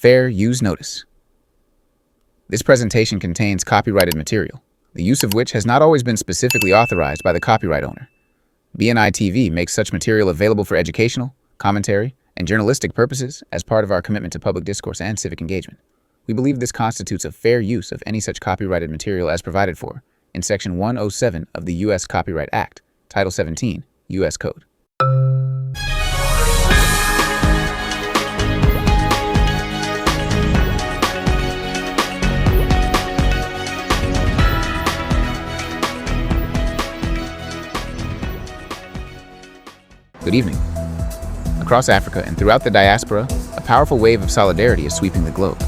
Fair use notice. This presentation contains copyrighted material, the use of which has not always been specifically authorized by the copyright owner. BNI-TV makes such material available for educational, commentary, and journalistic purposes as part of our commitment to public discourse and civic engagement. We believe this constitutes a fair use of any such copyrighted material as provided for in Section 107 of the U.S. Copyright Act, Title 17, U.S. Code. Good evening. Across Africa and throughout the diaspora, a powerful wave of solidarity is sweeping the globe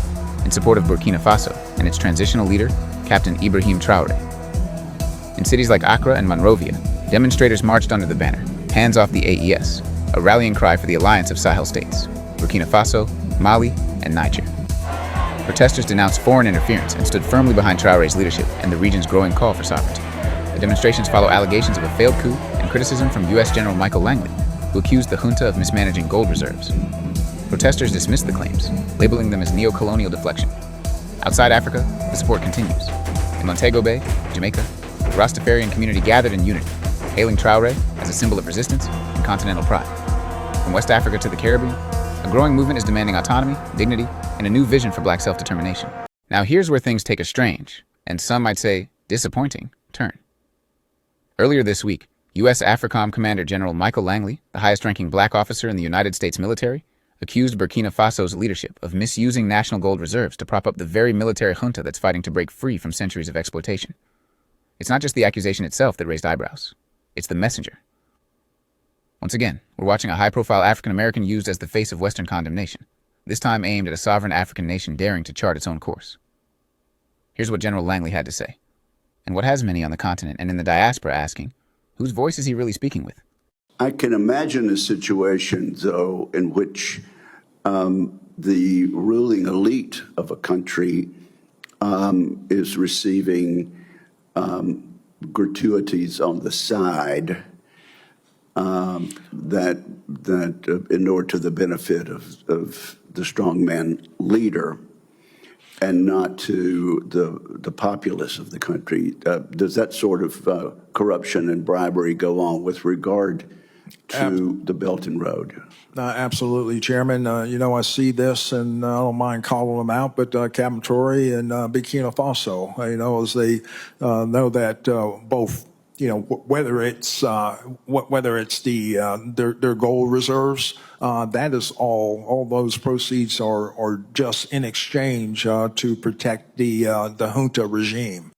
in support of Burkina Faso and its transitional leader, Captain Ibrahim Traore. In cities like Accra and Monrovia, demonstrators marched under the banner, Hands Off the AES, a rallying cry for the alliance of Sahel states, Burkina Faso, Mali, and Niger. Protesters denounced foreign interference and stood firmly behind Traore's leadership and the region's growing call for sovereignty. The demonstrations follow allegations of a failed coup and criticism from U.S. General Michael Langley, who accused the junta of mismanaging gold reserves. Protesters dismissed the claims, labeling them as neo-colonial deflection. Outside Africa, the support continues. In Montego Bay, Jamaica, the Rastafarian community gathered in unity, hailing Traore as a symbol of resistance and continental pride. From West Africa to the Caribbean, a growing movement is demanding autonomy, dignity, and a new vision for black self-determination. Now here's where things take a strange, and some might say disappointing, turn. Earlier this week, U.S. AFRICOM Commander General Michael Langley, the highest-ranking black officer in the United States military, accused Burkina Faso's leadership of misusing national gold reserves to prop up the very military junta that's fighting to break free from centuries of exploitation. It's not just the accusation itself that raised eyebrows. It's the messenger. Once again, we're watching a high-profile African-American used as the face of Western condemnation, this time aimed at a sovereign African nation daring to chart its own course. Here's what General Langley had to say, and what has many on the continent and in the diaspora asking, whose voice is he really speaking with? I can imagine a situation, though, in which the ruling elite of a country is receiving gratuities on the side that inure to the benefit of the strongman leader and not to the populace of the country. Does that sort of corruption and bribery go on with regard to the Belt and Road? Absolutely, Chairman. I see this, and I don't mind calling them out, but Captain Traore and Burkina Faso, as they know that both, whether it's their gold reserves, that is all those proceeds are just in exchange to protect the junta regime.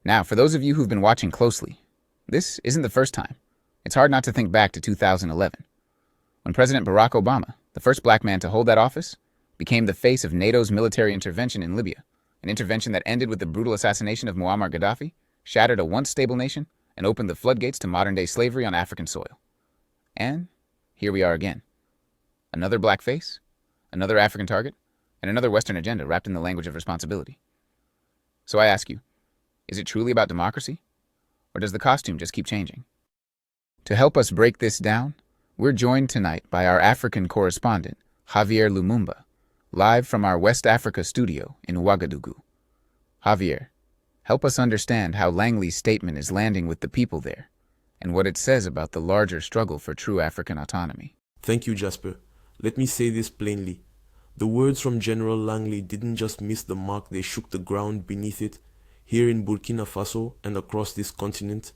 Now, for those of you who've been watching closely, this isn't the first time. It's hard not to think back to 2011, when President Barack Obama, the first black man to hold that office, became the face of NATO's military intervention in Libya, an intervention that ended with the brutal assassination of Muammar Gaddafi, shattered a once stable nation, and opened the floodgates to modern-day slavery on African soil. And here we are again. Another black face, another African target, and another Western agenda wrapped in the language of responsibility. So I ask you, is it truly about democracy? Or does the costume just keep changing? To help us break this down, we're joined tonight by our African correspondent, Javier Lumumba, live from our West Africa studio in Ouagadougou. Javier, help us understand how Langley's statement is landing with the people there, and what it says about the larger struggle for true African autonomy. Thank you, Jasper. Let me say this plainly. The words from General Langley didn't just miss the mark, they shook the ground beneath it. Here in Burkina Faso and across this continent,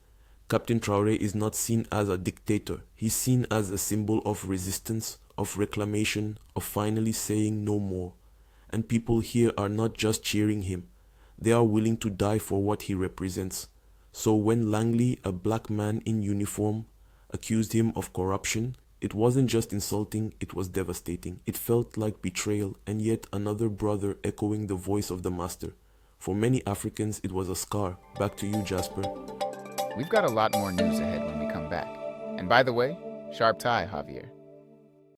Captain Traore is not seen as a dictator. He's seen as a symbol of resistance, of reclamation, of finally saying no more. And people here are not just cheering him. They are willing to die for what he represents. So when Langley, a black man in uniform, accused him of corruption, it wasn't just insulting, it was devastating. It felt like betrayal, and yet another brother echoing the voice of the master. For many Africans, it was a scar. Back to you, Jasper. We've got a lot more news ahead when we come back. And by the way, sharp tie, Javier.